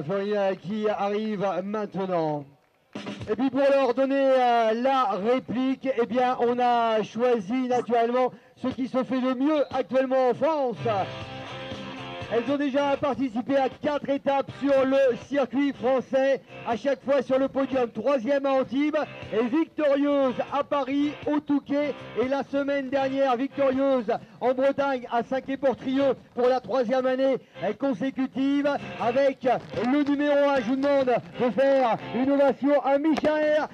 Florine qui arrive maintenant. Et puis pour leur donner la réplique, eh bien on a choisi naturellement ce qui se fait le mieux actuellement en France. Elles ont déjà participé à 4 étapes sur le circuit français, à chaque fois sur le podium, 3e à Antibes et victorieuse à Paris, au Touquet, et la semaine dernière victorieuse en Bretagne à Saint-Quay-Portrieux pour la 3e année consécutive. Avec le numéro 1, je vous demande de faire une ovation à Michael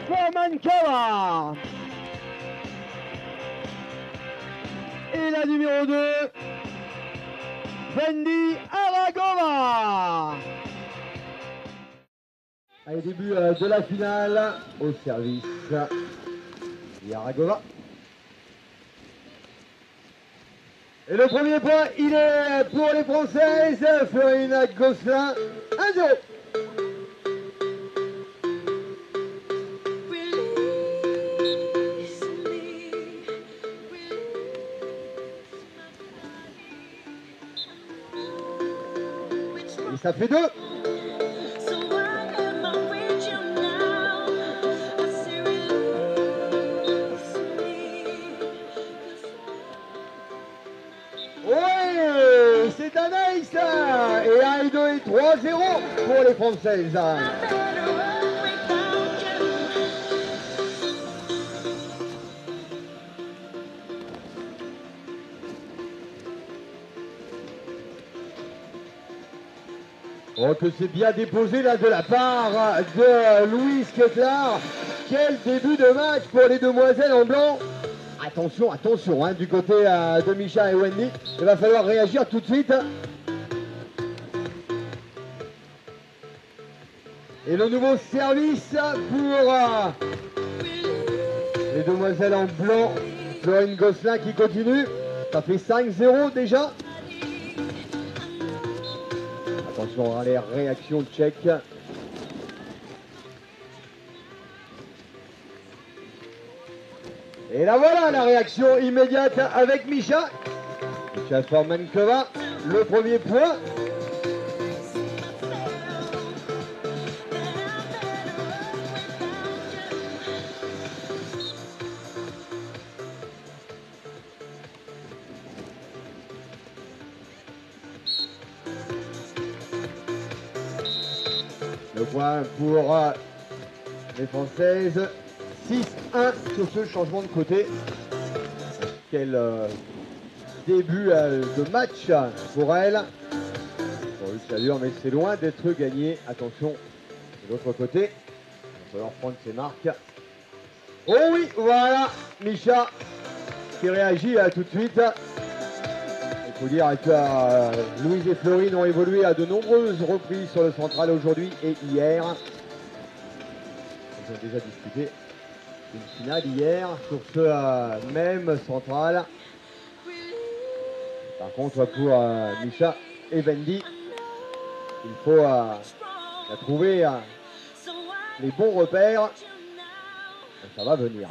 Formankova. Et la numéro 2, Wendy Aragova. Allez, début de la finale au service d'Aragova. Et le premier point, il est pour les Françaises. Florine Gosselin, 1-0. Et ça fait 2. Oui, c'est un ace. Et 1 et 2 et 3-0 pour les Françaises. Oh, que c'est bien déposé là de la part de Louise Ketlar. Quel début de match pour les demoiselles en blanc. Attention, attention, hein, du côté de Micha et Wendy. Il va falloir réagir tout de suite. Et le nouveau service pour les demoiselles en blanc. Florine Gosselin qui continue. Ça fait 5-0 déjà. Attention à les réactions tchèques. Et là voilà la réaction immédiate avec Micha. Micha Formankova, le premier point. Le point pour les Françaises. 6-1 sur ce changement de côté. Quel début de match pour elle. Bon, le salut, mais c'est loin d'être gagné. Attention, de l'autre côté. Il va falloir prendre ses marques. Oh oui, voilà, Micha qui réagit tout de suite. Il faut dire que Louise et Florine ont évolué à de nombreuses reprises sur le central aujourd'hui et hier. Ils ont déjà discuté une finale hier sur ce même central. Par contre, pour Micha et Wendy, il faut trouver les bons repères. Ça va venir.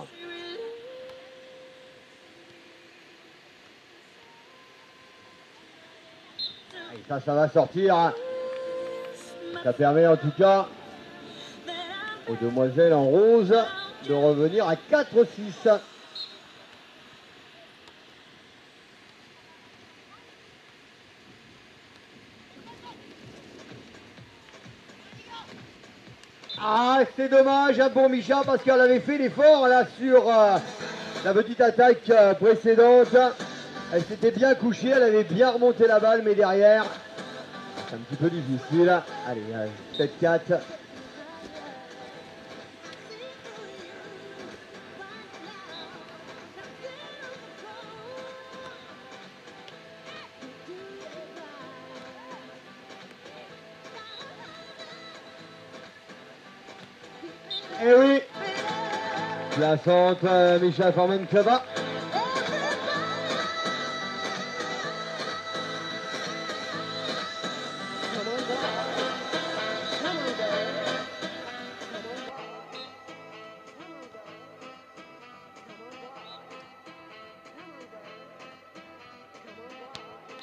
Et ça va sortir. Ça permet en tout cas aux demoiselles en rose de revenir à 4-6. Ah, c'est dommage pour Micha parce qu'elle avait fait l'effort là sur la petite attaque précédente. Elle s'était bien couchée, elle avait bien remonté la balle, mais derrière, c'est un petit peu difficile. Allez, 7-4. Eh oui, la centre Micha Formankova.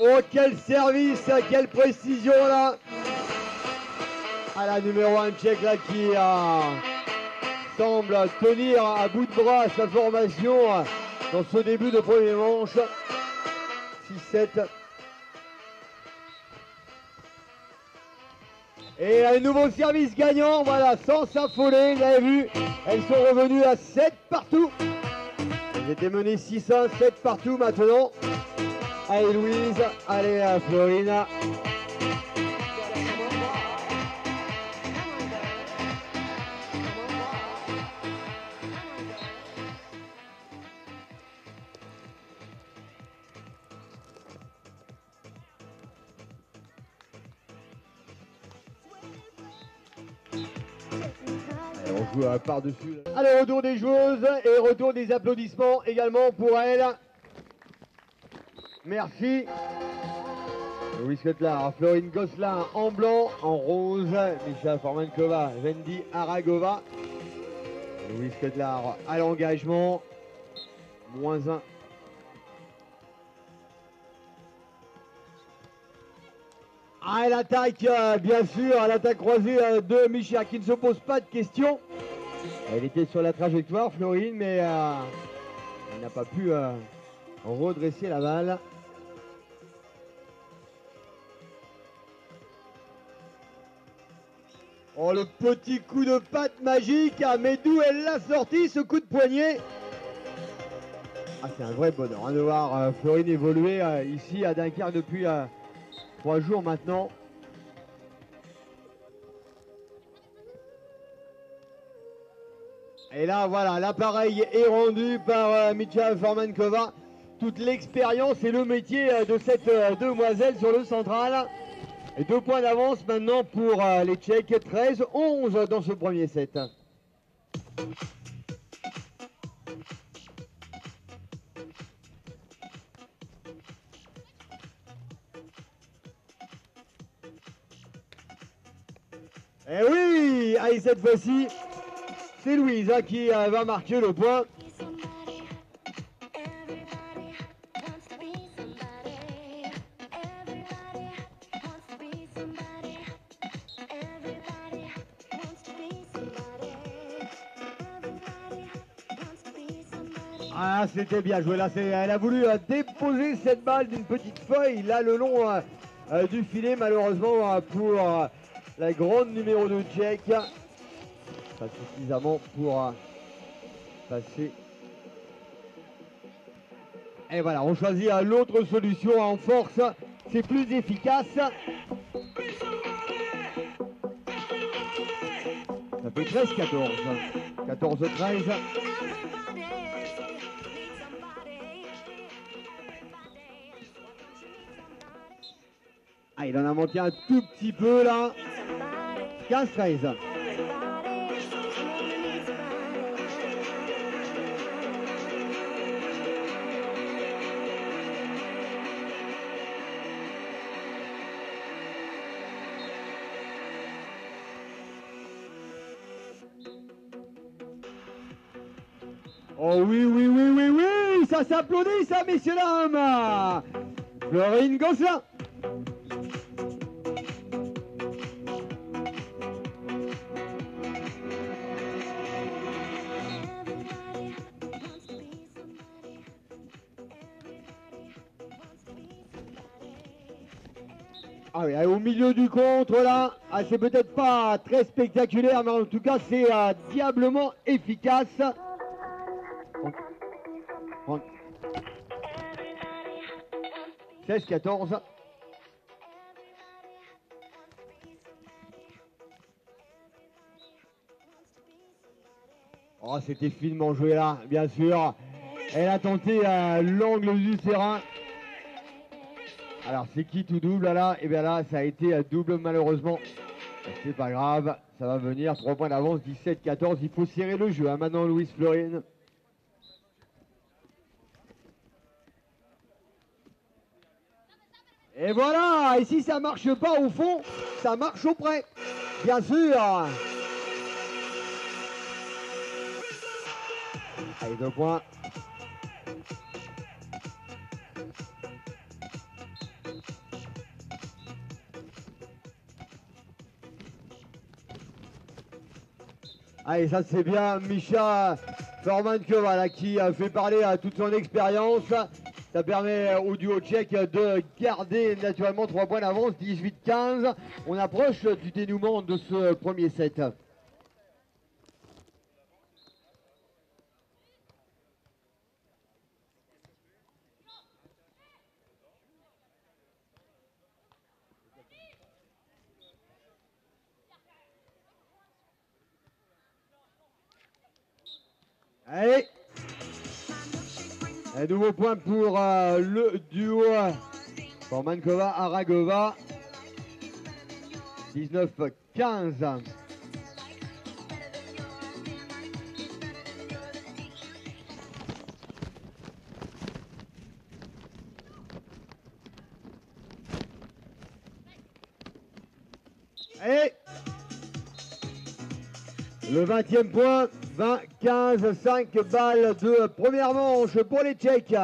Oh, quel service, quelle précision là. à la numéro 1 tchèque là qui semble tenir à bout de bras sa formation dans ce début de premier manche. 6-7. Et un nouveau service gagnant, voilà, sans s'affoler, vous avez vu, elles sont revenues à 7 partout. Elles étaient menées 6-1, 7 partout maintenant. Allez Louise, allez Florine. On joue par-dessus. Allez, retour des joueuses et retour des applaudissements également pour elles. Merci. Louise Kotlar, Florine Gosselin en blanc, en rose, Misha Formankova, Vendi Aragova. Louise Kotlar à l'engagement, -1. Ah, l'attaque, bien sûr, à l'attaque croisée de Misha qui ne se pose pas de questions. Elle était sur la trajectoire, Florine, mais elle n'a pas pu redresser la balle. Oh, le petit coup de patte magique, mais d'où elle l'a sorti, ce coup de poignet? Ah, c'est un vrai bonheur de voir Florine évoluer ici à Dunkerque depuis 3 jours maintenant. Et là, voilà, l'appareil est rendu par Misha Formankova. Toute l'expérience et le métier de cette demoiselle sur le central. Et 2 points d'avance maintenant pour les Tchèques. 13-11 dans ce premier set. Et oui, allez, cette fois-ci, c'est Louise qui va marquer le point. Ah, c'était bien joué là, elle a voulu déposer cette balle d'une petite feuille là le long du filet, malheureusement pour la grande numéro 2 tchèque. Pas suffisamment pour passer. Et voilà, on choisit l'autre solution en force, c'est plus efficace. Ça fait 13-14. 14-13. Ah, il en a manqué un tout petit peu là. 15-13. Oh oui, oui, oui, oui, oui, ça s'applaudit ça, messieurs, dames. Florine Gosselin. Ah oui, au milieu du contre là, c'est peut-être pas très spectaculaire, mais en tout cas c'est diablement efficace. 16-14. Oh, c'était finement joué là, bien sûr. Elle a tenté l'angle du terrain. Alors c'est qui tout double là? Et bien là ça a été double malheureusement. C'est pas grave, ça va venir. 3 points d'avance, 17-14. Il faut serrer le jeu maintenant Louise Florine. Et voilà, et si ça marche pas au fond, ça marche au près. Bien sûr. Allez, 2 points. Allez, ça c'est bien, Mischa Formankova là, qui fait parler à toute son expérience. Ça permet au duo tchèque de garder naturellement 3 points d'avance, 18-15. On approche du dénouement de ce premier set. Allez, un nouveau point pour le duo Formankova-Aragova. 19-15. Allez, le 20e point. 20-15, 5 balles de première manche pour les Tchèques.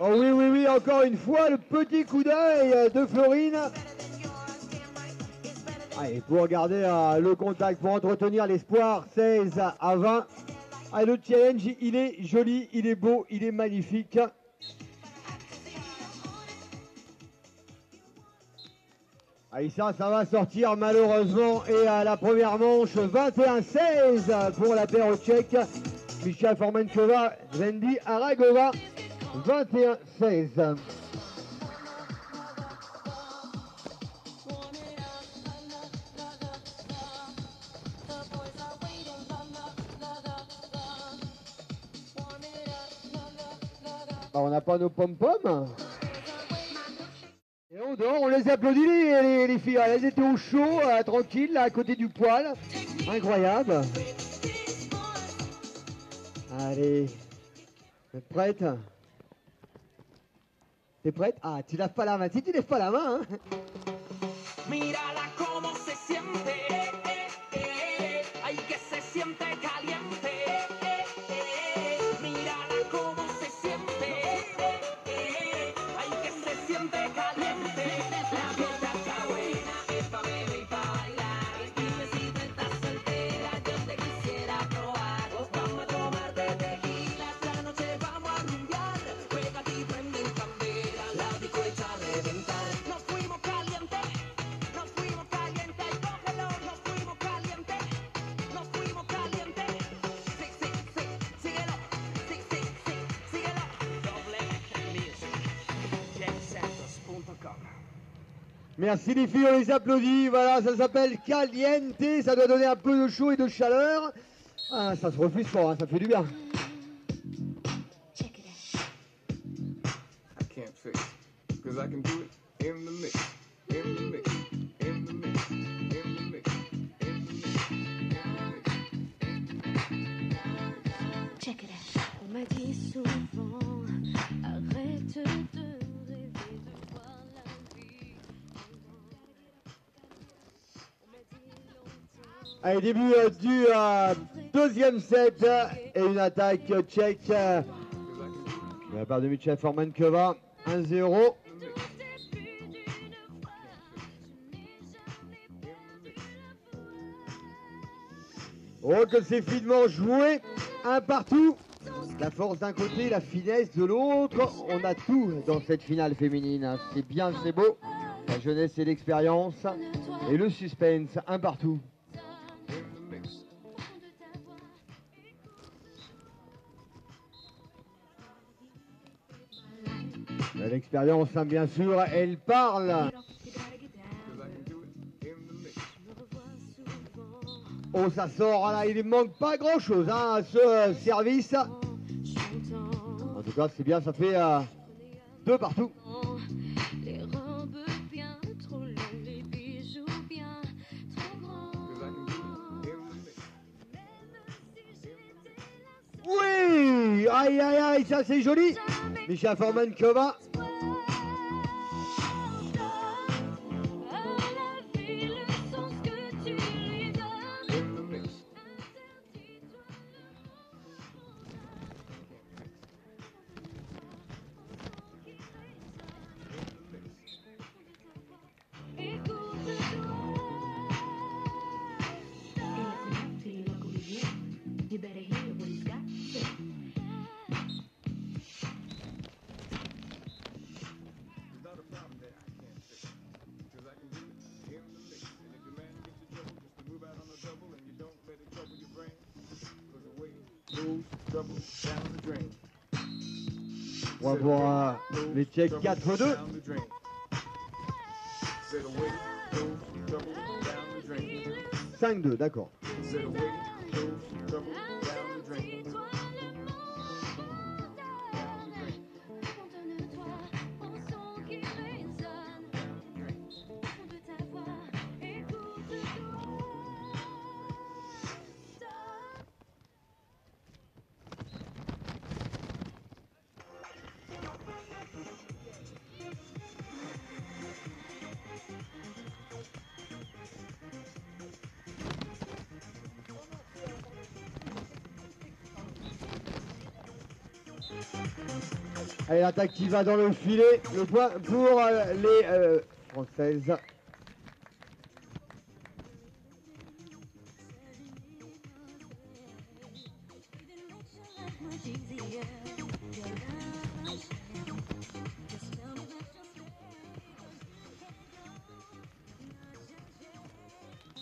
Oh oui, oui, oui, encore une fois, le petit coup d'œil de Florine. Allez, pour garder le contact, pour entretenir l'espoir, 16-20. Ah, le challenge, il est joli, il est beau, il est magnifique. Allez, ça va sortir malheureusement. Et à la première manche, 21-16 pour la paire tchèque. Mischa Formankova, Vendi Aragova, 21-16. On n'a pas nos pom-poms. Et on dort, on les applaudit les filles. Elles étaient au chaud, tranquilles, là, à côté du poêle. Incroyable. Allez. Vous êtes prête? T'es prête? Ah, tu lèves pas la main. Si tu lèves pas la main, hein. Mírala cómo se siente, ay que se siente caliente, mírala cómo se siente, ay que se siente caliente, la fiesta está buena, es pa' beber y pa' bailar, dime si tú estás soltera, yo te quisiera probar, vamos a tomar de tequila, esta noche vamos a rumbear, pégate y prende en candela, la disco echa a reventar, nos fuimos calientes. Nos fuimos calientes, cógelo, nos fuimos calientes, nos fuimos calientes. Sí, sí, sí, síguelo, sí, sí, sí, síguelo. Doble Music, jetsantos.com. Merci les filles, on les applaudit. Voilà, ça s'appelle Caliente. Ça doit donner un peu de chaud et de chaleur. Ah, ça se refuse fort, hein, ça fait du bien. I can't fix it, cause I can do it in the mix, in the mix, in the mix, in the mix, in the mix. Check it out. On m'a dit souvent, arrête de rêver de voir la vie. On m'a dit longtemps. Allez, début du deuxième set et une attaque tchèque de la part de Mischa Formankova. 1-0. Oh, que c'est finement joué. Un partout. La force d'un côté, la finesse de l'autre. On a tout dans cette finale féminine. C'est bien, c'est beau. La jeunesse et l'expérience. Et le suspense. Un partout. L'expérience, hein, bien sûr, elle parle. Oh, ça sort là, il ne manque pas grand-chose hein, à ce service. En tout cas, c'est bien, ça fait 2 partout. Les robes bien trop longues, les bijoux bien trop grands. Oui, aïe aïe aïe, ça c'est joli. Mischa Formankova. trouble down the drain. On va voir les checks 4-2. Down the drain. Said away goes trouble down the drain. 5-2, d'accord. Said away goes trouble down the drain. Allez, l'attaque qui va dans le filet. Le point pour les Françaises.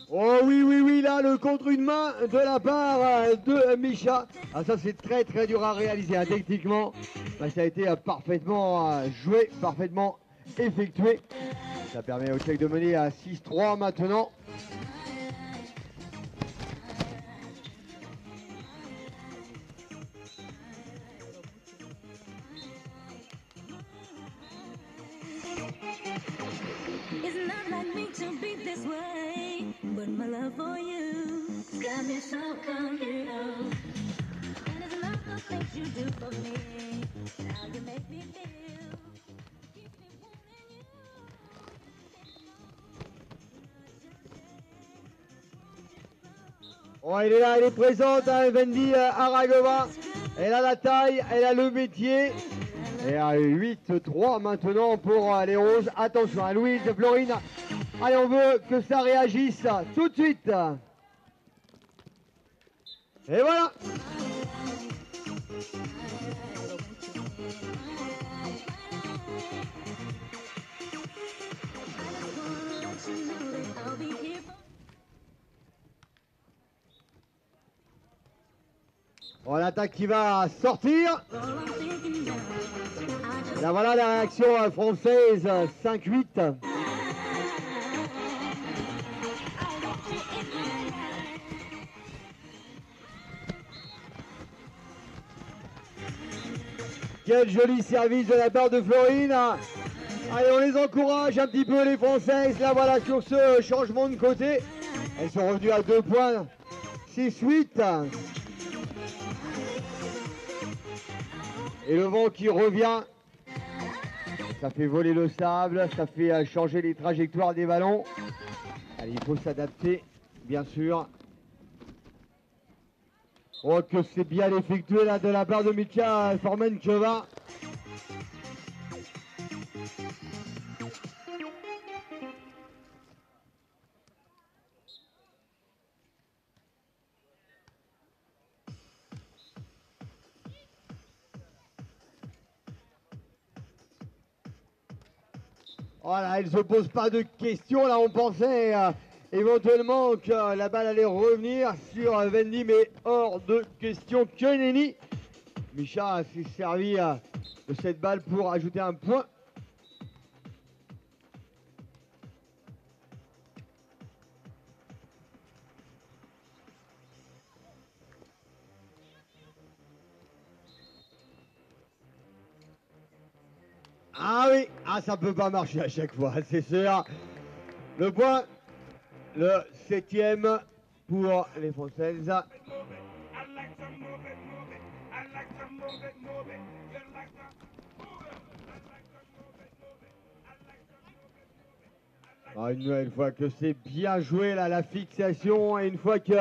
Oh oui, oui, oui, là, le contre une main de la part de Misha. Ah, ça, c'est très, très dur à réaliser. Hein. Techniquement, bah, ça a été parfaitement joué, parfaitement effectué. Ça permet au Tchèque de mener à 6-3 maintenant. It's not like me to be this way, but my love for you got me so confused. And it's not the things you do for me, how you make me feel. Keep me wanting you. Oh, elle est là, elle est présente, hein, Wendy Aragova. Elle a la taille, elle a le métier. Et à 8-3 maintenant pour les Roses. Attention à Louise, Florine. Allez, on veut que ça réagisse tout de suite. Et voilà. Bon, l'attaque qui va sortir. Là voilà la réaction française, 5-8. Quel joli service de la part de Florine. Allez, on les encourage un petit peu les Françaises. Là voilà sur ce changement de côté. Elles sont revenues à 2 points. 6-8. Et le vent qui revient. Ça fait voler le sable, ça fait changer les trajectoires des ballons. Allez, il faut s'adapter, bien sûr. Oh, que c'est bien effectué là de la part de Mika Formenkova. Voilà, elle ne se pose pas de questions. Là, on pensait éventuellement que la balle allait revenir sur Wendy, mais hors de question que nenni. Misha s'est servi de cette balle pour ajouter un point. Ah oui, ah ça peut pas marcher à chaque fois, c'est sûr. Le point, le 7e pour les Françaises. Ah, une nouvelle fois que c'est bien joué là, la fixation, et une fois que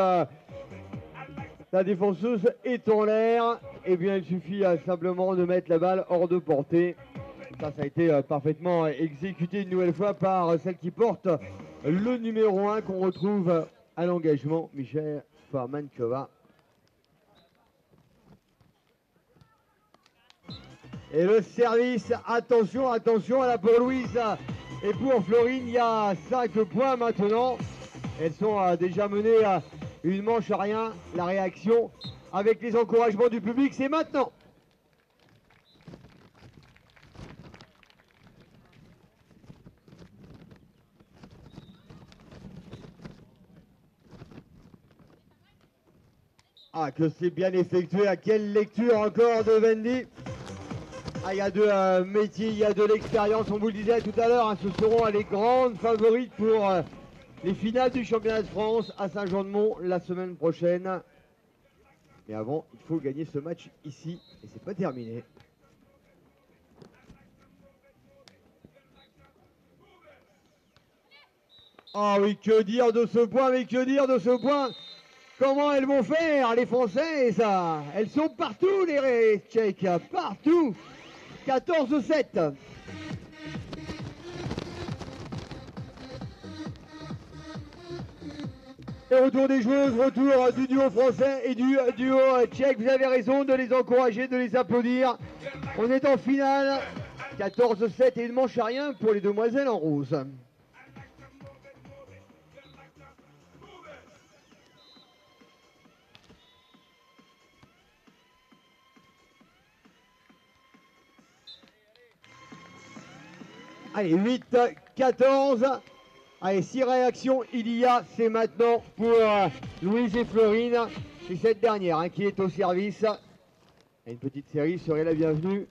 la défenseuse est en l'air, eh bien il suffit simplement de mettre la balle hors de portée. Ça a été parfaitement exécuté une nouvelle fois par celle qui porte le numéro 1 qu'on retrouve à l'engagement, Michelle Formenkova. Et le service, attention, attention à la pour Louise et pour Florine, il y a 5 points maintenant. Elles sont déjà menées une manche à rien. La réaction avec les encouragements du public, c'est maintenant. Ah, que c'est bien effectué. À quelle lecture encore de Vendy. Ah, il y a de métier, il y a de l'expérience. On vous le disait tout à l'heure, hein, ce seront les grandes favorites pour les finales du championnat de France à Saint-Jean-de-Mont la semaine prochaine. Mais avant, il faut gagner ce match ici. Et c'est pas terminé. Ah oui, que dire de ce point, mais que dire de ce point. Comment elles vont faire, les Françaises? Elles sont partout, les Tchèques, partout. 14-7. Et retour des joueuses, retour du duo français et du duo tchèque. Vous avez raison de les encourager, de les applaudir. On est en finale. 14-7 et il ne manche à rien pour les demoiselles en rose. Allez, 8-14. Allez, 6 réactions il y a, c'est maintenant pour Louise et Florine. C'est cette dernière hein, qui est au service. Et une petite série serait la bienvenue.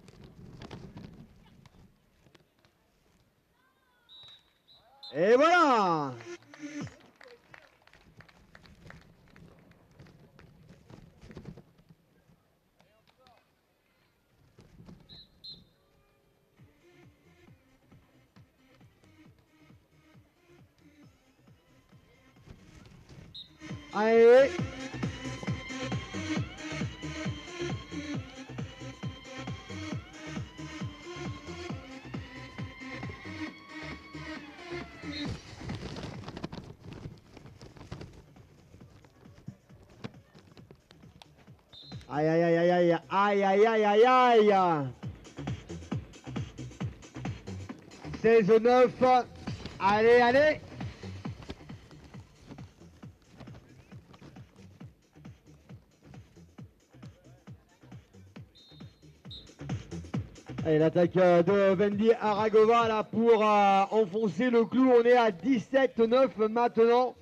Et voilà! Allez! Aïe aïe aïe aïe aïe aïe aïe aïe aïe aïe. 16-9. Allez, allez. Allez, l'attaque de Vendy Aragova là pour enfoncer le clou. On est à 17-9 maintenant.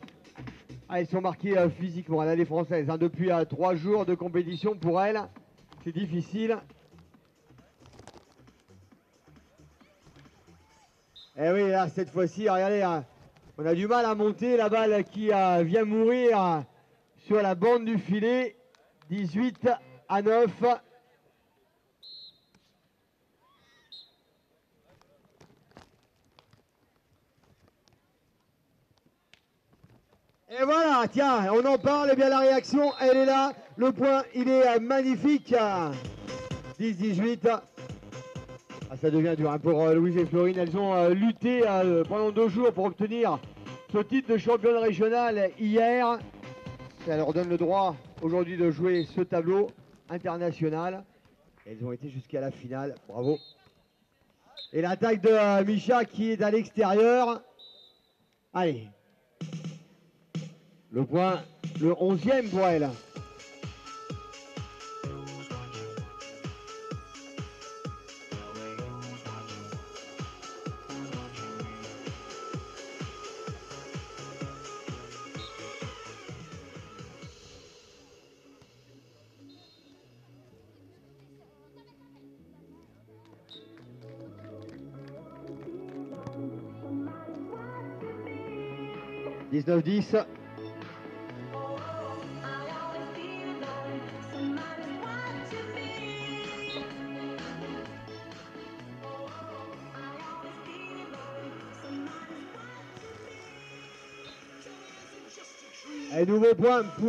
Ah, ils sont marqués physiquement, là, les Françaises. Hein, depuis 3 jours de compétition pour elles. C'est difficile. Et oui, là, cette fois-ci, regardez, hein, on a du mal à monter. La balle qui vient mourir sur la bande du filet. 18-9. Et voilà, tiens, on en parle, et bien la réaction, elle est là. Le point, il est magnifique. 10-18. Ah, ça devient dur hein, pour Louise et Florine. Elles ont lutté pendant 2 jours pour obtenir ce titre de championne régionale hier. Ça leur donne le droit aujourd'hui de jouer ce tableau international. Elles ont été jusqu'à la finale. Bravo. Et l'attaque de Micha qui est à l'extérieur. Allez. Le point, le 11e pour elle. « 19-10. Et nouveau point pour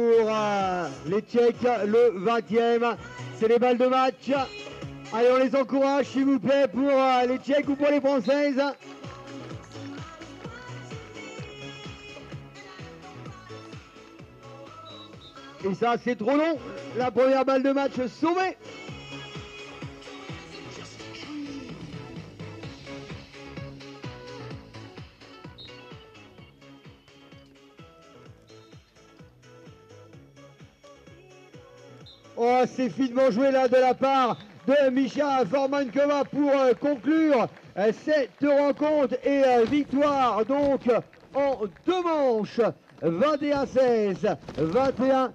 les Tchèques, le 20e. C'est les balles de match. Allez, on les encourage, s'il vous plaît, pour les Tchèques ou pour les Françaises. Et ça, c'est trop long. La première balle de match sauvée. Oh, c'est finement joué là de la part de Misha Formankova pour conclure cette rencontre et victoire donc en 2 manches, 21-16, 21-12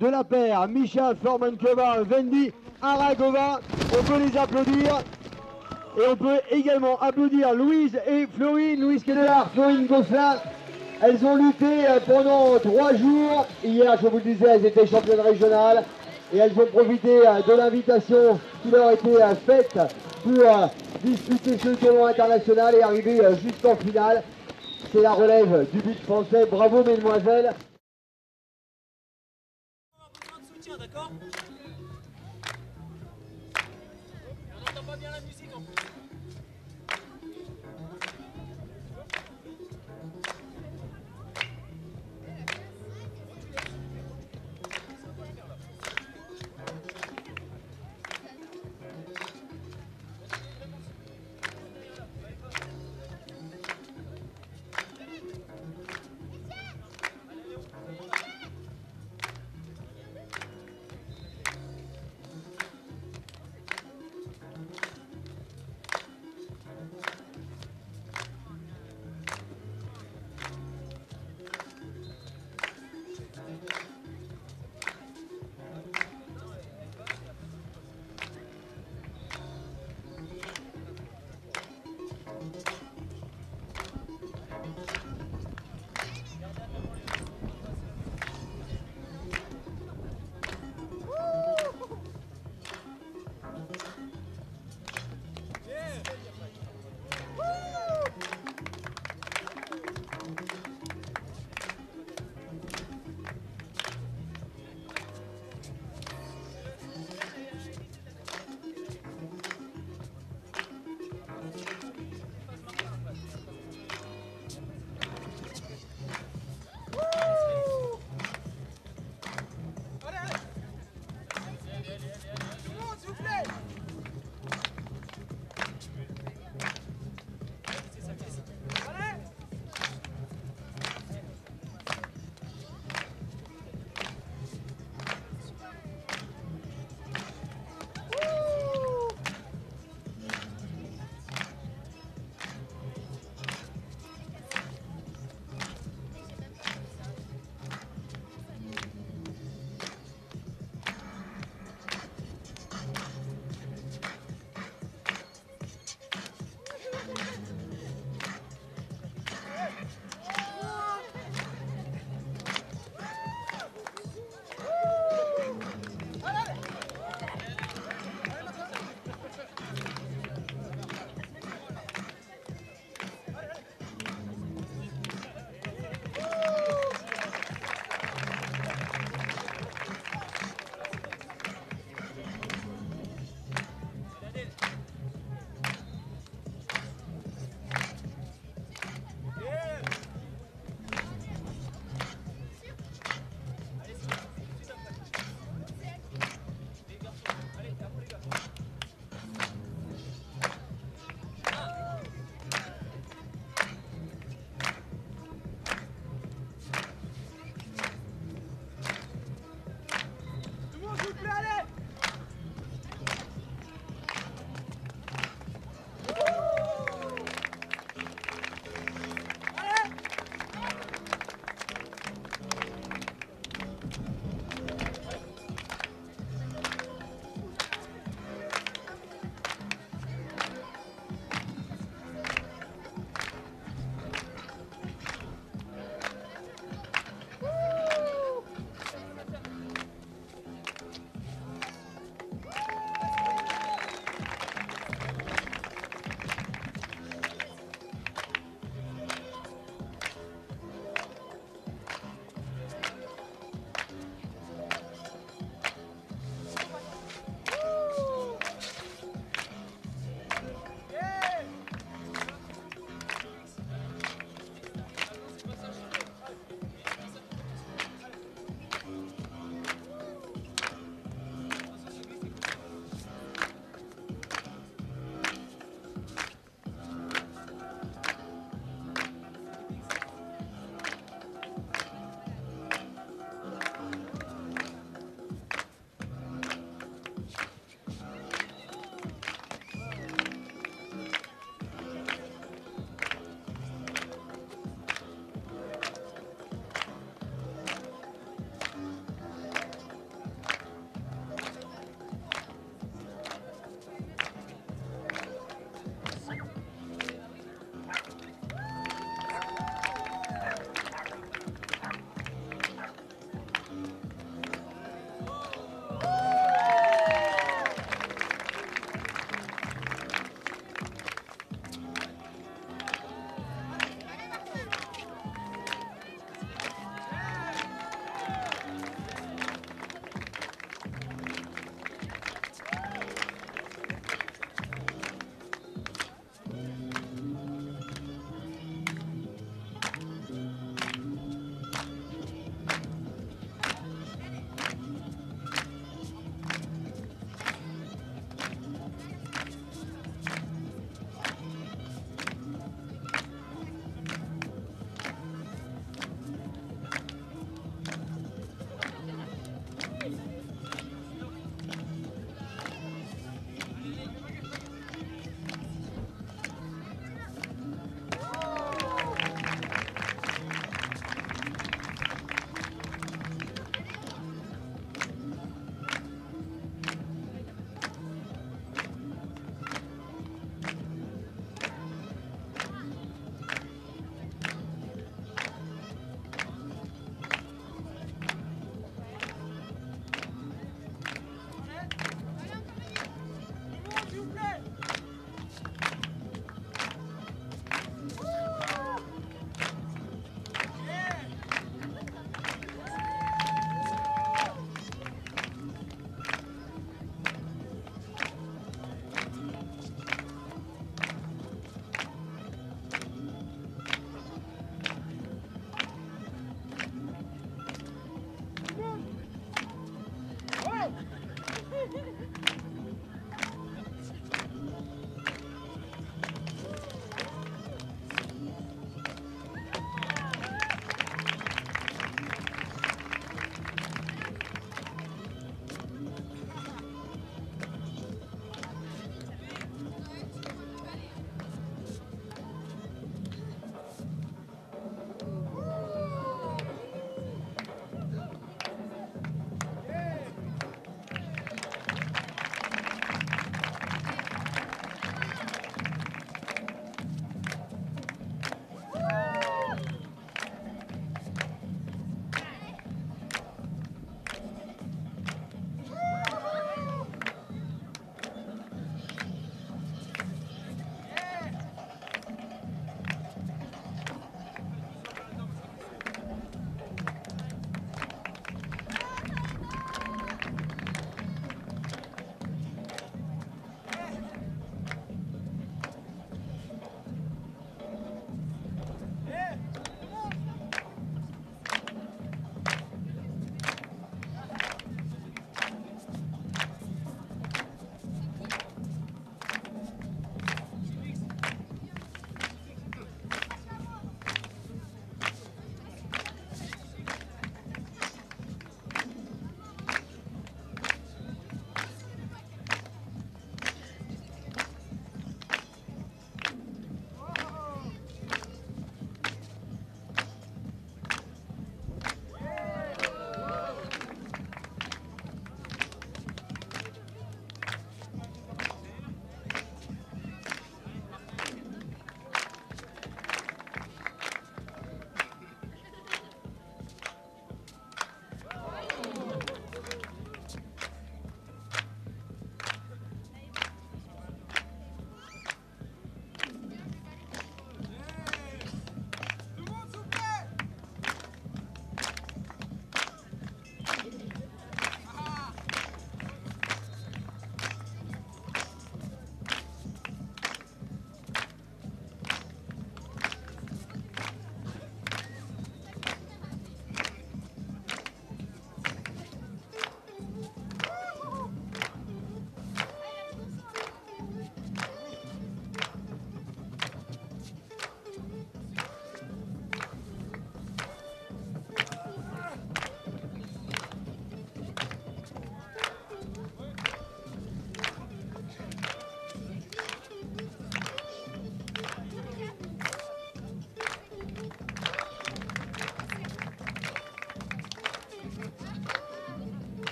de la paire. Misha Formankova, Vendi Aragova, on peut les applaudir. Et on peut également applaudir Louise et Florine, Louise Kedelar, Florine Gosselin. Elles ont lutté pendant 3 jours. Hier, je vous le disais, elles étaient championnes régionales. Et elles ont profité de l'invitation qui leur a été faite pour disputer ce tournoi international et arriver jusqu'en finale. C'est la relève du beach français. Bravo mesdemoiselles. Soutien, d'accord? On n'entend pas bien la musique en plus.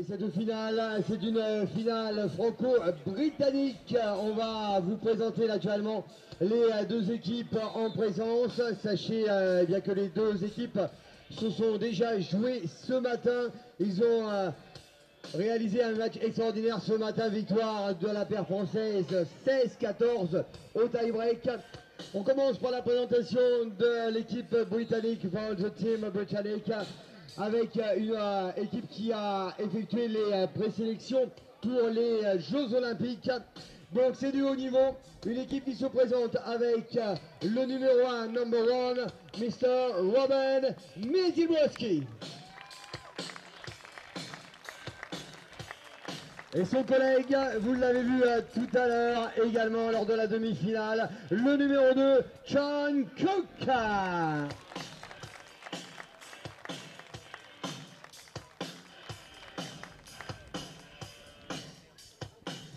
Et cette finale, c'est une finale franco-britannique. On va vous présenter naturellement les deux équipes en présence. Sachez bien que les deux équipes se sont déjà jouées ce matin. Ils ont réalisé un match extraordinaire ce matin. Victoire de la paire française 16-14 au tie-break. On commence par la présentation de l'équipe britannique, for the team britannique, avec une équipe qui a effectué les présélections pour les Jeux Olympiques. Donc c'est du haut niveau, une équipe qui se présente avec le numéro 1, number 1, Mr. Robin Miedzibrowski. Et son collègue, vous l'avez vu tout à l'heure, également lors de la demi-finale, le numéro 2, John Cook.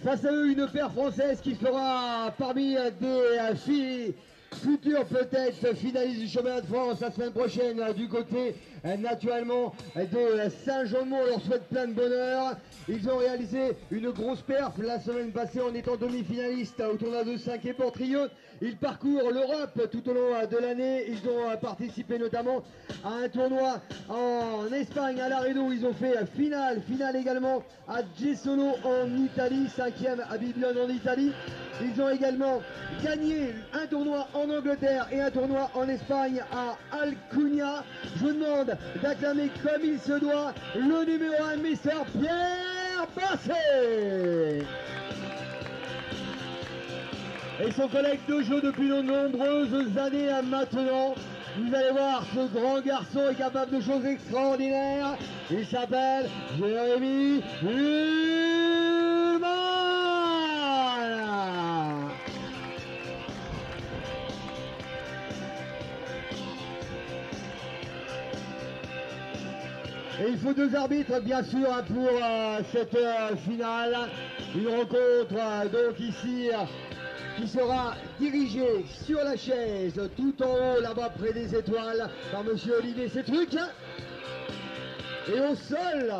Face à eux, une paire française qui sera parmi des filles futures peut-être finalistes du championnat de France la semaine prochaine du côté naturellement de Saint-Jean-de-Mont. On leur souhaite plein de bonheur. Ils ont réalisé une grosse perf la semaine passée en étant demi-finalistes au tournoi de 5 et Portrieux. Ils parcourent l'Europe tout au long de l'année. Ils ont participé notamment à un tournoi en Espagne à Laredo où ils ont fait finale également à Jesolo en Italie, 5e à Bibione en Italie. Ils ont également gagné un tournoi en Angleterre et un tournoi en Espagne à Alcunia. Je vous demande d'acclamer comme il se doit le numéro 1, Mr. Pierre Basset. Et son collègue de jeu depuis de nombreuses années maintenant. Vous allez voir, ce grand garçon est capable de choses extraordinaires. Il s'appelle Jérémy Ullmann. Et il faut deux arbitres bien sûr pour cette finale. Une rencontre donc ici qui sera dirigée sur la chaise tout en haut là-bas près des étoiles par monsieur Olivier Cetruc. Et au sol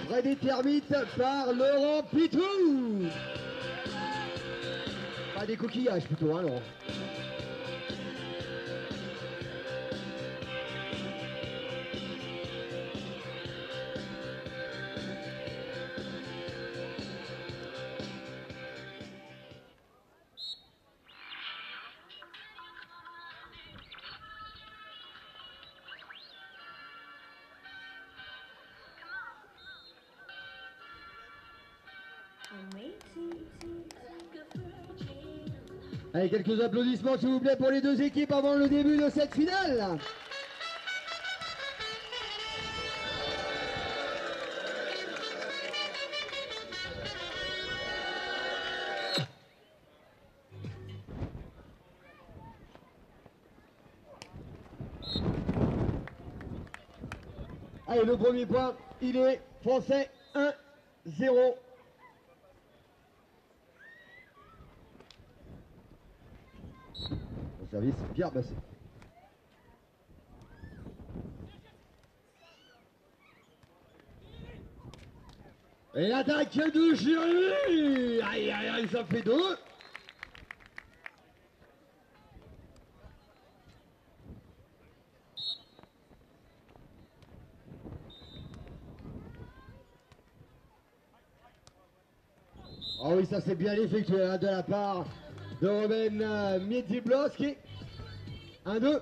près des termites par Laurent Pitrou. Pas des coquillages plutôt hein Laurent. Allez, quelques applaudissements s'il vous plaît pour les deux équipes avant le début de cette finale. Allez, le premier point, il est français 1-0. Service, Pierre Basset. Et l'attaque de Jérémy. Aïe, aïe, aïe, ça fait deux. Ah oui, ça c'est bien effectué hein, de la part de Robin Miedzibrowski. 1-2.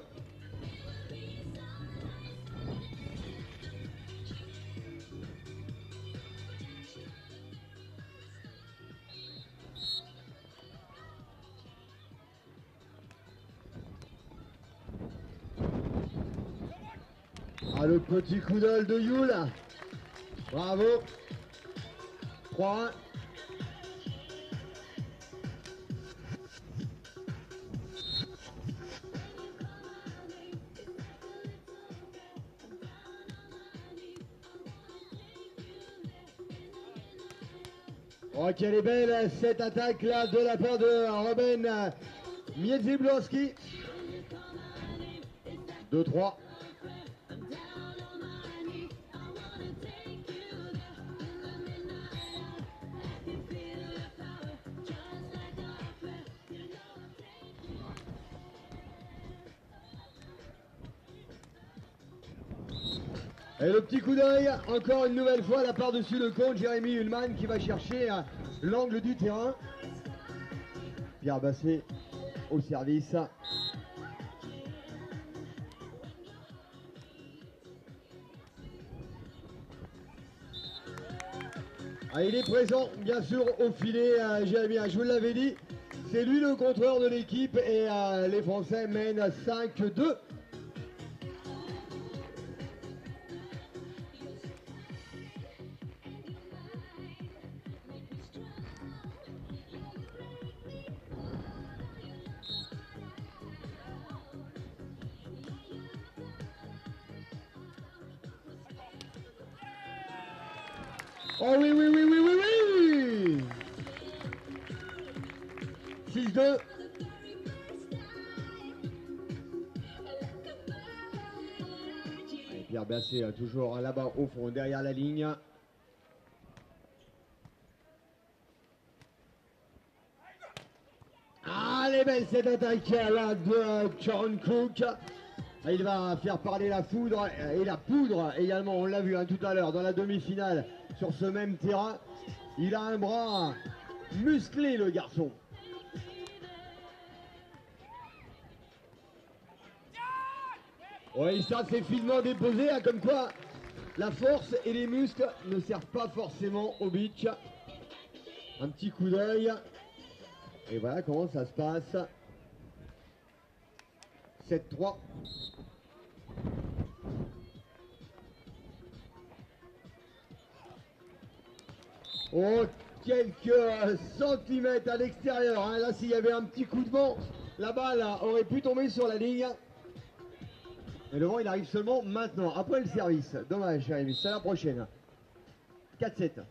Ah, le petit coup d'œil de Yule. Bravo. 3-1. Oh, quelle est belle cette attaque là de la part de Robin Miedzibrowski. 2-3. Et le petit coup d'œil, encore une nouvelle fois, là par-dessus le compte, Jérémy Ullmann qui va chercher l'angle du terrain. Pierre Basset au service. Ah, il est présent, bien sûr, au filet, Jérémy. Je vous l'avais dit, c'est lui le contreur de l'équipe et les Français mènent 5-2. Oh oui, oui, oui, oui, oui, oui. 6-2. Et Pierre Basset toujours là-bas au fond, derrière la ligne. Ah, elle est belle cette attaque là de John Cook. Il va faire parler la foudre et la poudre également, on l'a vu tout à l'heure dans la demi-finale sur ce même terrain. Il a un bras musclé le garçon. Oui, ça c'est finement déposé, comme quoi la force et les muscles ne servent pas forcément au beach. Un petit coup d'œil. Et voilà comment ça se passe. 7-3. Oh, quelques centimètres à l'extérieur. Là, s'il y avait un petit coup de vent, la balle aurait pu tomber sur la ligne. Et le vent, il arrive seulement maintenant, après le service. Dommage, Jérémy. C'est la prochaine. 4-7.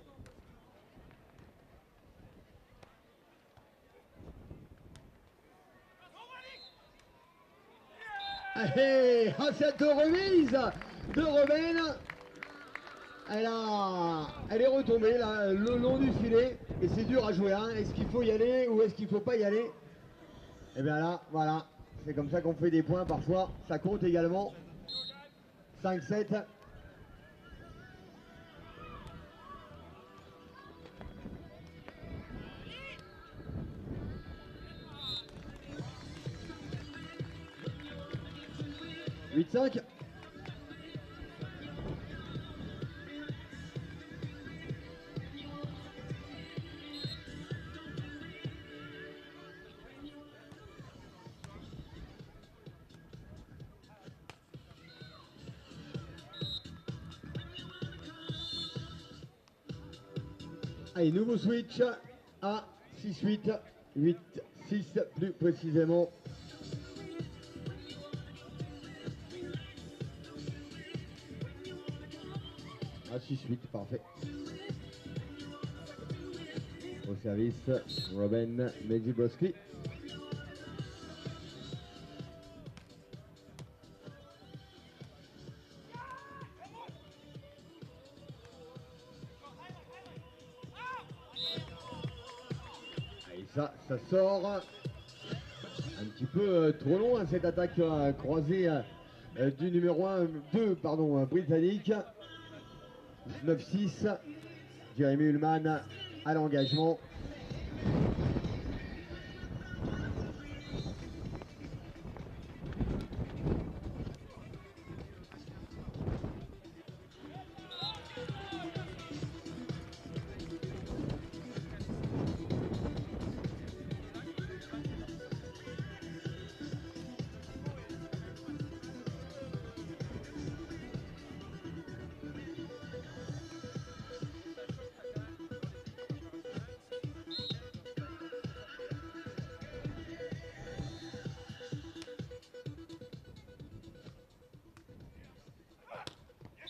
Allez, cette remise de Rebelle. Elle est retombée là, le long du filet. Et c'est dur à jouer. Est-ce qu'il faut y aller ou est-ce qu'il ne faut pas y aller? Et bien là, voilà. C'est comme ça qu'on fait des points parfois. Ça compte également. 5-7. « 8-5 ». Allez, nouveau switch à 6-8, 8-6 plus précisément. À 6-8, parfait. Au service, Robin Medziboski. Ça sort un petit peu trop long cette attaque croisée du numéro 2 britannique. 9-6, Jérémy Ullmann à l'engagement.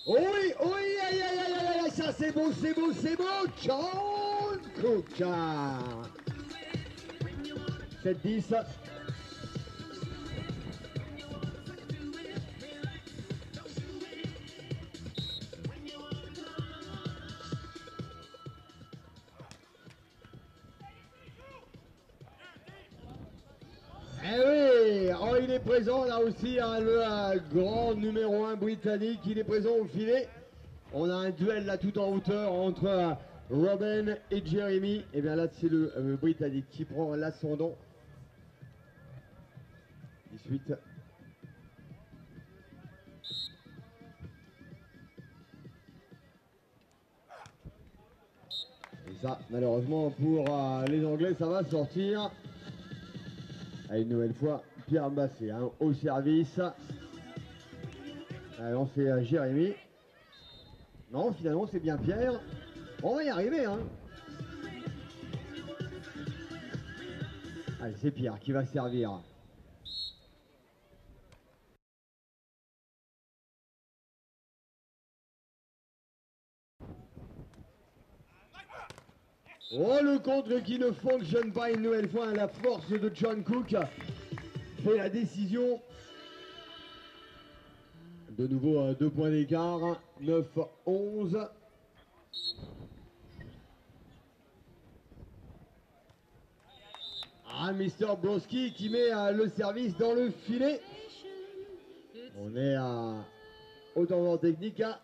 Oui, oui, aïe, aïe, aïe, aïe, aïe, ça c'est beau, c'est beau, c'est beau, John Cook. 7-10. Eh oui, oh, il est présent là aussi, hein, le grand numéro 1 britannique, il est présent au filet. On a un duel là tout en hauteur entre Robin et Jeremy. Et bien là c'est le britannique qui prend l'ascendant. 18. Et ça, malheureusement pour les Anglais, ça va sortir. Une nouvelle fois, Pierre Bassé hein, au service. Alors c'est Jérémy. Non, finalement c'est bien Pierre. On va y arriver. Hein. Allez, c'est Pierre qui va servir. Oh, le contre qui ne fonctionne pas une nouvelle fois. La force de John Cook fait la décision. De nouveau 2 points d'écart. 9-11. Ah, Mr. Broski qui met le service dans le filet. On est à autant technique à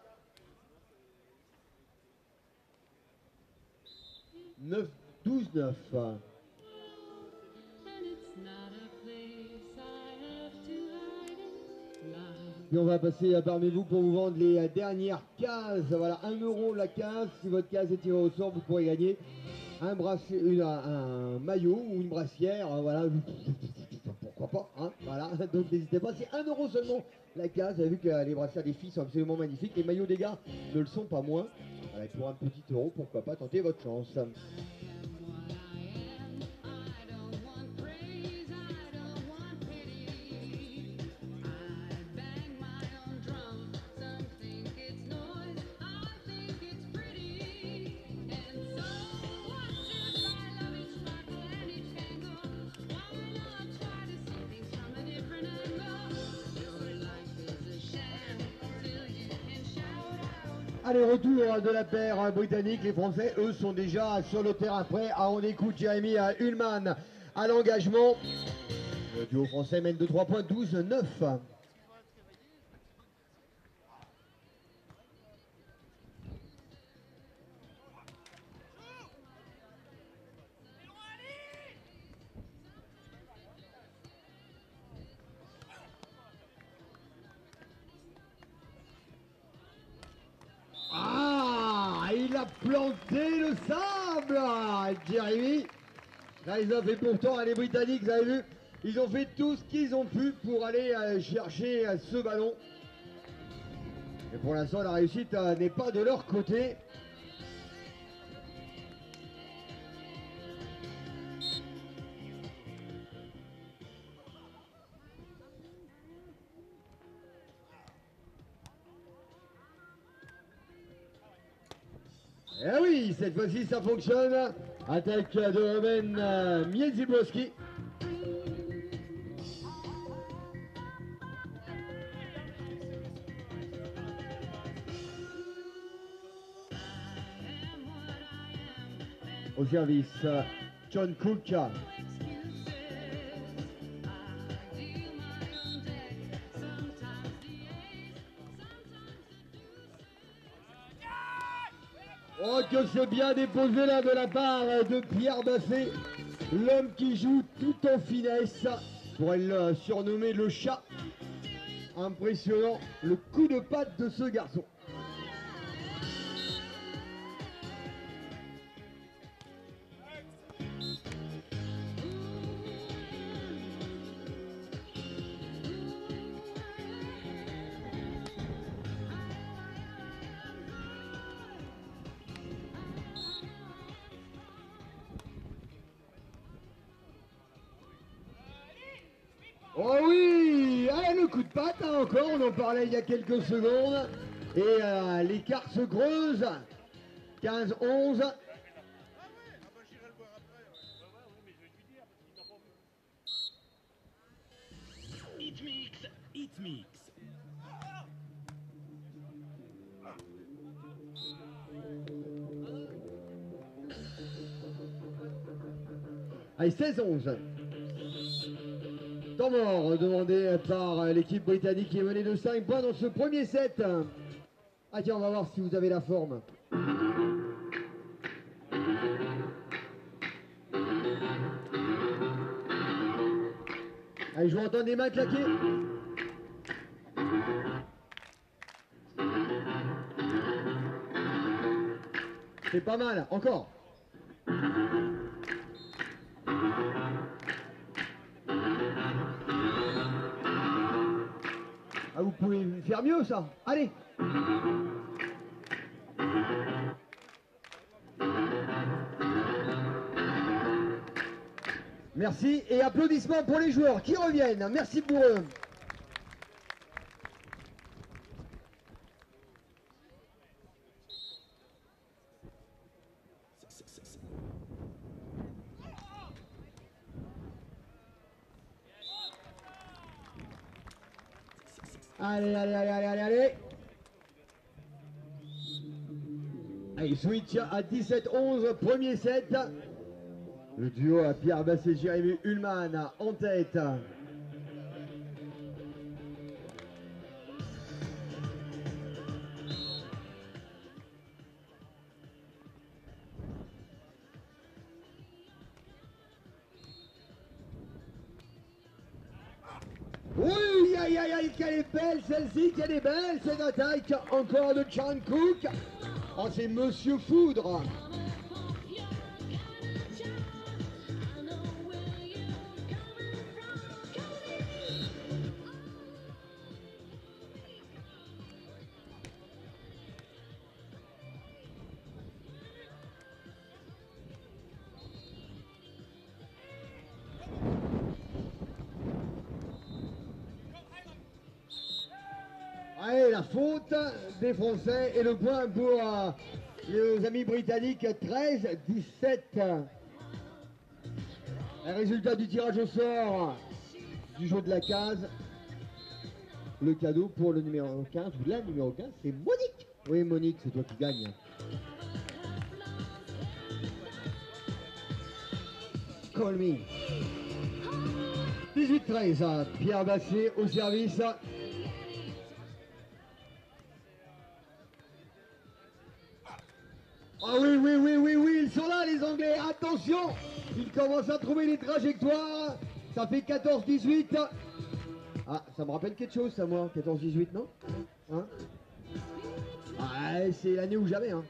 9-12-9. Et on va passer parmi vous pour vous vendre les dernières cases. Voilà, 1 euro la case. Si votre case est tirée au sort, vous pourrez gagner un maillot ou une brassière. Voilà, pourquoi pas. Hein, voilà, donc n'hésitez pas. C'est 1 euro seulement la case. Vous avez vu que les brassières des filles sont absolument magnifiques. Les maillots des gars ne le sont pas moins. Voilà, pour un petit euro, pourquoi pas tenter votre chance. Allez, retour de la paire britannique. Les Français, eux, sont déjà sur le terrain prêt. Ah, on écoute Jérémy Ullman à l'engagement. Le duo français mène de 3 points, 12-9. Il a planté le sable, Jérémy. Là, ils ont fait pourtant, les Britanniques, vous avez vu, ils ont fait tout ce qu'ils ont pu pour aller chercher ce ballon. Et pour l'instant, la réussite n'est pas de leur côté. Eh oui, cette fois-ci ça fonctionne. Attaque de Romain Miedzibowski. Au service, John Cook. Oh, que c'est bien déposé là de la part de Pierre Bassé, l'homme qui joue tout en finesse. On pourrait le surnommer le chat. Impressionnant le coup de patte de ce garçon. Oh oui, le coup de patte hein, encore, on en parlait il y a quelques secondes. Et l'écart se creuse. 15-11. Hitmix. Allez, 16-11. Temps mort demandé par l'équipe britannique qui est menée de 5 points dans ce premier set. Ah tiens, on va voir si vous avez la forme. Allez, je vous entends des mains claquer. C'est pas mal, encore. Ah, vous pouvez faire mieux ça. Allez. Merci et applaudissements pour les joueurs qui reviennent. Merci pour eux. Allez, allez, allez, allez, allez, allez. Allez, switch à 17-11, premier set. Le duo à Pierre Basset, Jérémy Ullmann en tête. Oui, aïe, aïe, aïe, qu'elle est belle celle-ci, qu'elle est belle cette attaque. Encore de Chan Cook. Oh, c'est Monsieur Foudre. Allez, la faute des Français et le point pour les amis britanniques, 13-17. Un résultat du tirage au sort du jeu de la case. Le cadeau pour le numéro 15, ou la numéro 15, c'est Monique. Oui, Monique, c'est toi qui gagne. Call me. 18-13, Pierre Basset au service. Ah oui, oui, oui, oui, oui, ils sont là les Anglais, attention. Ils commencent à trouver les trajectoires. Ça fait 14-18. Ah, ça me rappelle quelque chose ça moi, 14-18 non hein? Ah, c'est l'année ou jamais hein.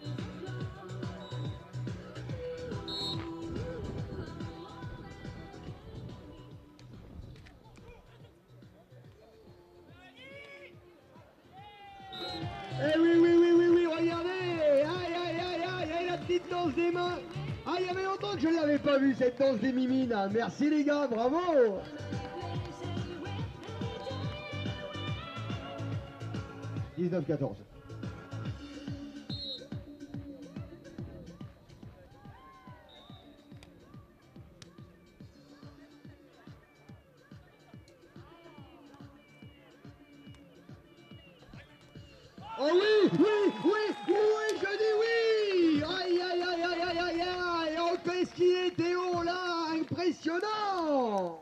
Eh oui, oui, oui, oui, oui, regardez. Aïe, aïe, aïe, aïe, aïe, la petite danse des mains. Ah, il y avait longtemps que je ne l'avais pas vu cette danse des mimines. Merci les gars, bravo. 19-14. Oh oui, oui, oui, oui, je dis oui. Aïe, aïe, aïe, aïe, aïe, aïe, aïe. Oh, qu'est-ce qu'il était haut là, impressionnant.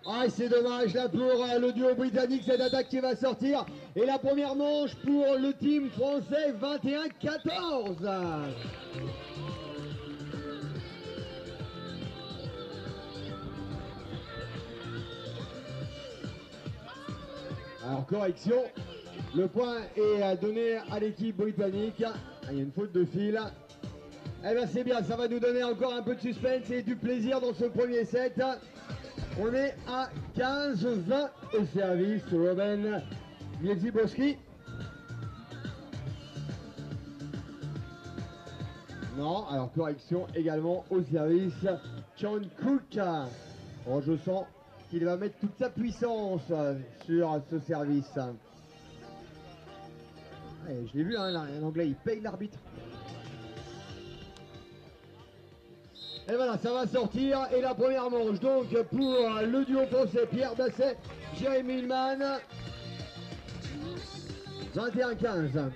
Ah, c'est dommage là pour le duo britannique, cette attaque qui va sortir. Et la première manche pour le team français, 21-14. Alors, correction. Le point est donné à l'équipe britannique. Ah, il y a une faute de fil. Eh bien, c'est bien, ça va nous donner encore un peu de suspense et du plaisir dans ce premier set. On est à 15-20 au service, Robin Miedzibowski. Non, alors correction également au service, Chan Cook. Oh, je sens qu'il va mettre toute sa puissance sur ce service. Ouais, je l'ai vu, hein, l'anglais, il paye l'arbitre. Et voilà, ça va sortir. Et la première manche, donc, pour le duo français Pierre Basset, Jérémy Hillman. 21-15.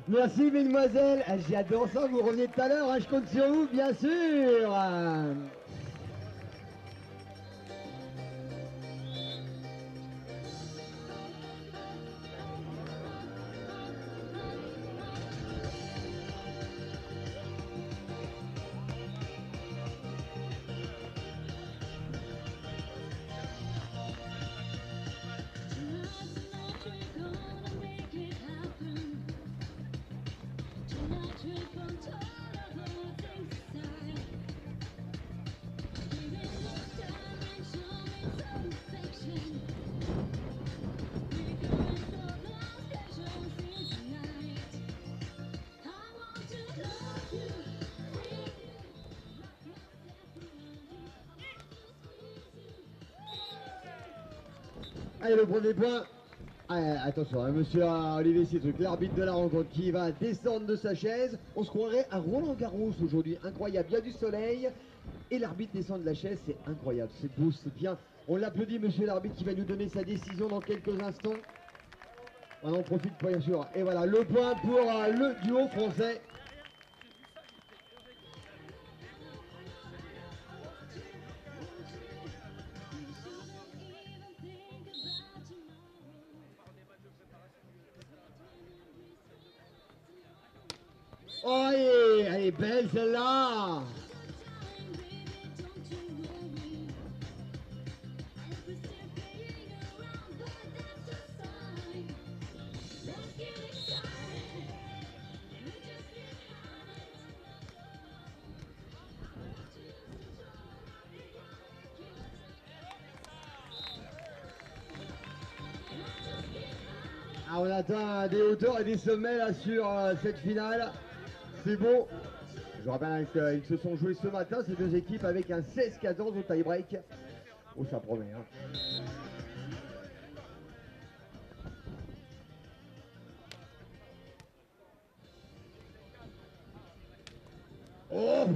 Merci mesdemoiselles, j'adore ça, vous revenez tout à l'heure, hein, je compte sur vous bien sûr. Allez, le premier point. Attention, hein, monsieur Olivier Citruc, l'arbitre de la rencontre qui va descendre de sa chaise. On se croirait à Roland Garros aujourd'hui. Incroyable, il y a du soleil. Et l'arbitre descend de la chaise, c'est incroyable, c'est beau, c'est bien. On l'applaudit, monsieur l'arbitre, qui va nous donner sa décision dans quelques instants. On en profite bien sûr. Et voilà, le point pour le duo français. Oh, elle est belle celle-là. Ah, on atteint des hauteurs et des sommets là sur cette finale. C'est beau. Je rappelle qu'ils se sont joués ce matin, ces deux équipes, avec un 16-14 au tie-break. Oh, ça promet, hein. Oh!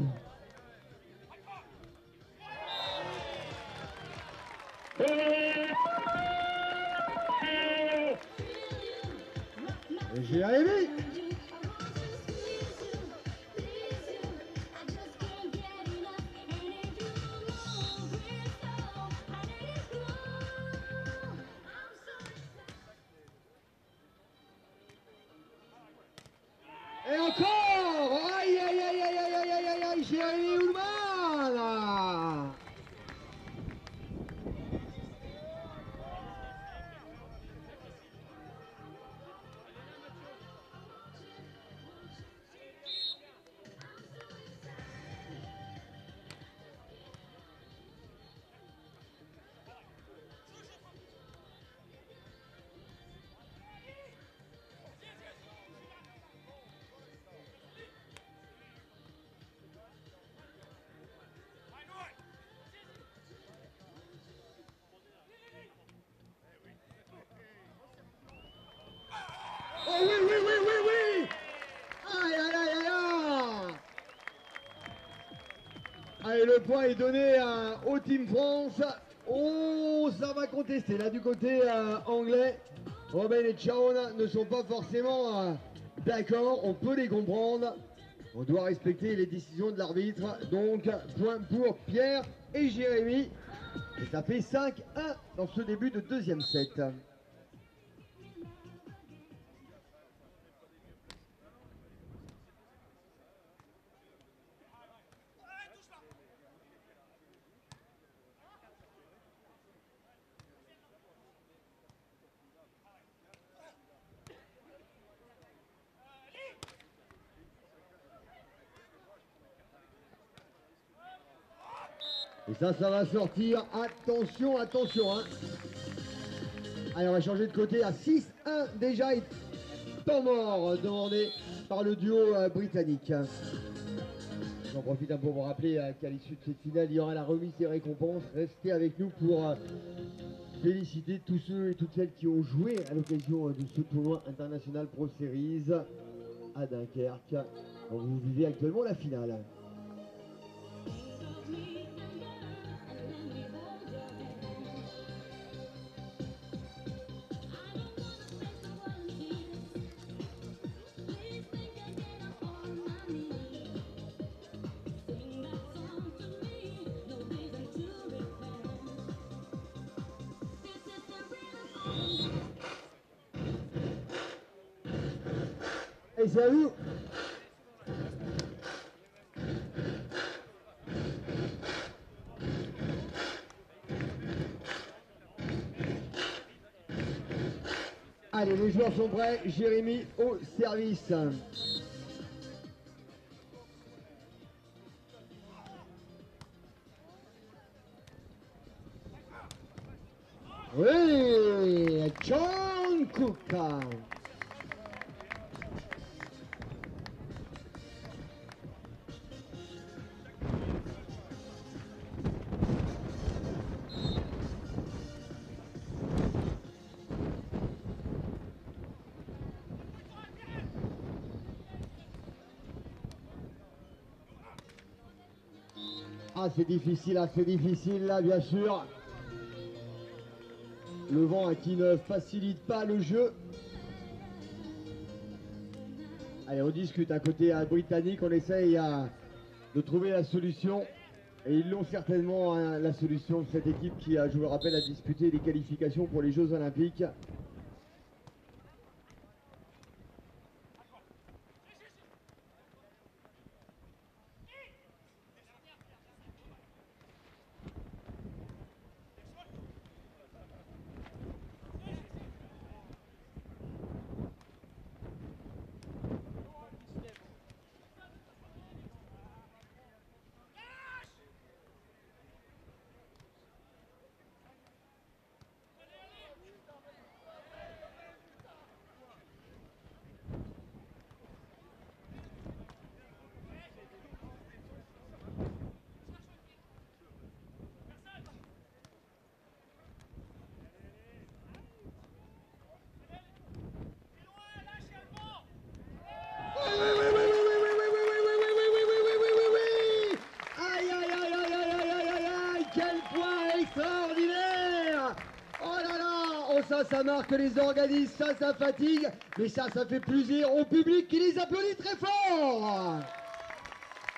J'ai arrivé! Et encore! Aïe aïe aïe aïe aïe aïe aïe aïe aïe, Jérémy Hillman! Oh oui, oui, oui, oui, oui! Aïe, aïe, aïe, aïe, aïe! Allez, le point est donné au Team France. Oh, ça va contester. Là, du côté anglais, Robin et Shawn ne sont pas forcément d'accord. On peut les comprendre. On doit respecter les décisions de l'arbitre. Donc, point pour Pierre et Jérémy. Et ça fait 5-1 dans ce début de deuxième set. Et ça va sortir. Attention, attention. Hein. Allez, on va changer de côté à 6-1 déjà. Et temps mort demandé par le duo britannique. J'en profite pour vous rappeler qu'à l'issue de cette finale, il y aura la remise des récompenses. Restez avec nous pour féliciter tous ceux et toutes celles qui ont joué à l'occasion de ce tournoi international Pro Series à Dunkerque. Donc vous vivez actuellement la finale. Et c'est à vous. Allez, les joueurs sont prêts. Jérémy au service. Oui, John Cook. Ah, c'est difficile là, bien sûr. Le vent qui ne facilite pas le jeu. Allez, on discute à côté britannique, on essaye de trouver la solution. Et ils l'ont certainement, hein, la solution de cette équipe qui, je vous le rappelle, a disputé les qualifications pour les Jeux Olympiques. Ça marque les organismes, ça fatigue, mais ça fait plaisir au public qui les applaudit très fort.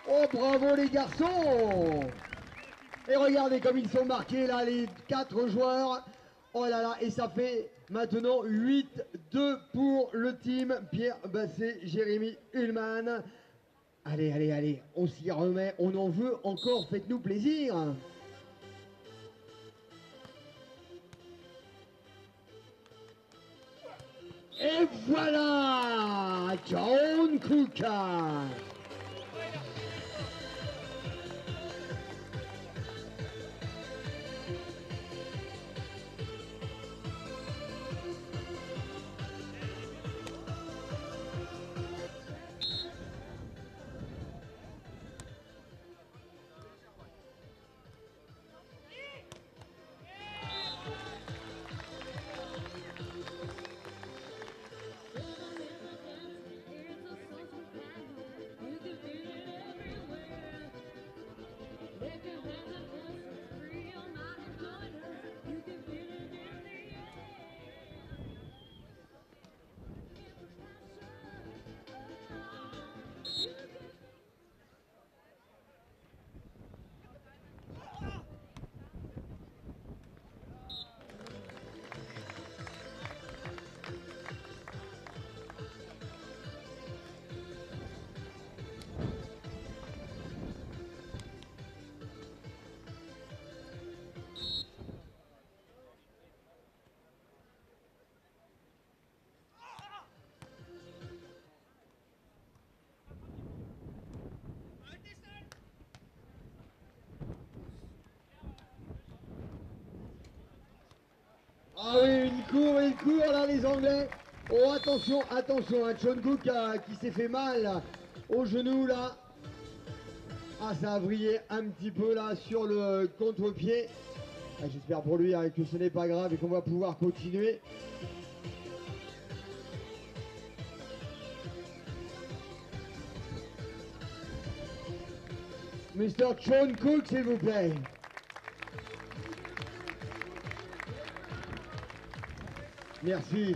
Oh, bravo les garçons. Et regardez comme ils sont marqués là, les 4 joueurs. Oh là là, et ça fait maintenant 8-2 pour le team Pierre Basset, Jérémy Ullmann. Allez, on s'y remet, on en veut encore, faites-nous plaisir. Et voilà, John Cook. ils courent là les Anglais. Oh attention, attention, hein, Sean Cook qui s'est fait mal au genou là. Ah ça a vrillé un petit peu là sur le contre-pied. Ah, j'espère pour lui hein, que ce n'est pas grave et qu'on va pouvoir continuer. Mr. Sean Cook s'il vous plaît. Merci.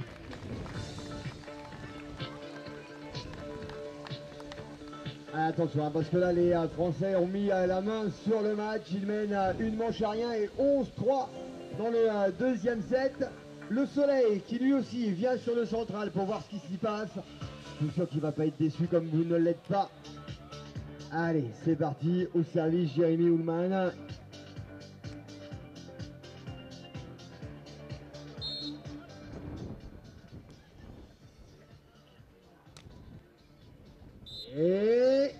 Ah, attention, hein, parce que là, les Français ont mis la main sur le match. Ils mènent une manche à rien et 11-3 dans le deuxième set. Le Soleil, qui lui aussi vient sur le central pour voir ce qui s'y passe. Je suis sûr qu'il ne va pas être déçu comme vous ne l'êtes pas. Allez, c'est parti. Au service, Jérémy Ullman. Et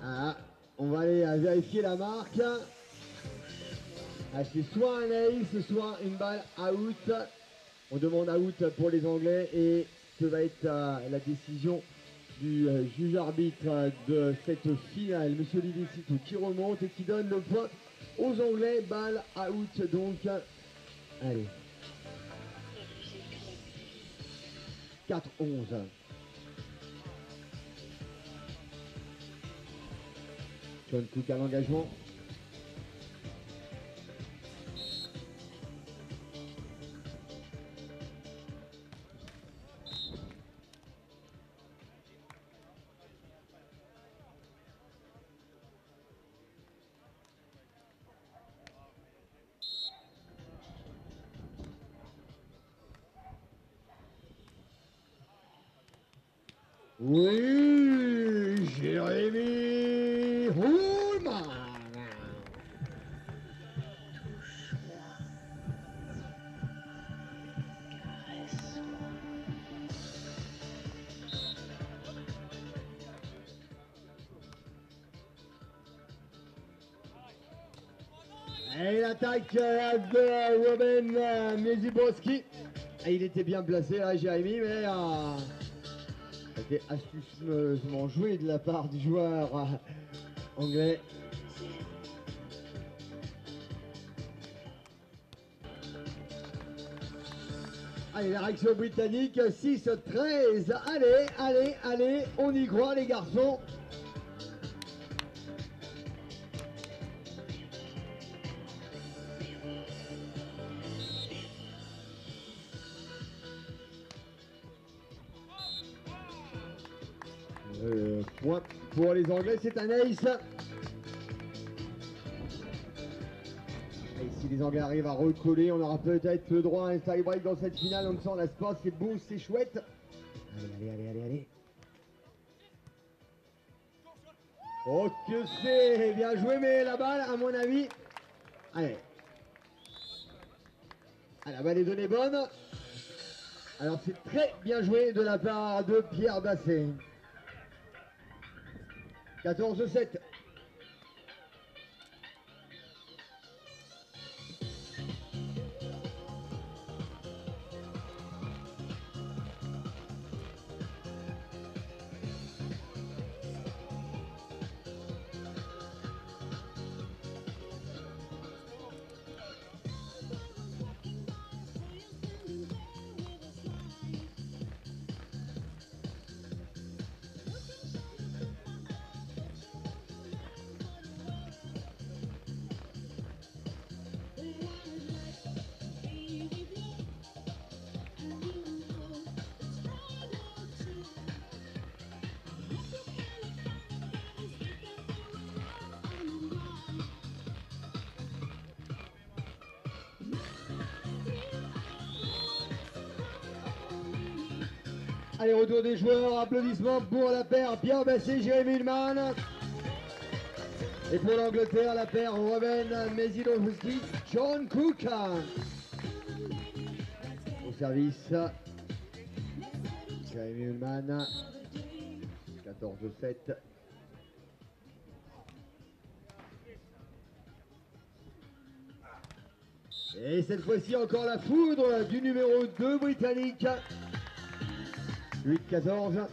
ah, on va aller vérifier la marque. Ah, c'est soit un ace, soit une balle out. On demande out pour les Anglais et ce va être la décision du juge arbitre de cette finale, Monsieur Olivier Citou, qui remonte et qui donne le point aux Anglais. Balle out donc. Allez. 4-11. Sean Cook à l'engagement. Oui, Jérémy Ullman. Et l'attaque de Robin Miezibowski. Il était bien placé là, Jérémy, mais c'était astucieusement joué de la part du joueur anglais. Allez, la réaction britannique, 6-13. Allez, allez, allez, on y croit les garçons. Point pour les Anglais, c'est un ace. Et si les Anglais arrivent à recoller, on aura peut-être le droit à un tie-break dans cette finale. On ne s'en lasse pas, c'est beau, c'est chouette. Allez, allez, allez, allez, allez. Oh que c'est bien joué, mais la balle, à mon avis... Allez. Ah, la balle est donnée bonne. Alors c'est très bien joué de la part de Pierre Basset. 14-7. Allez, retour des joueurs, applaudissements pour la paire Pierre Basset, Jérémy Ullman. Et pour l'Angleterre, la paire Robin Miezibowski, Sean Cook. Au service, Jérémy Ullman, 14-7. Et cette fois-ci encore la foudre du numéro 2 britannique. 8-14.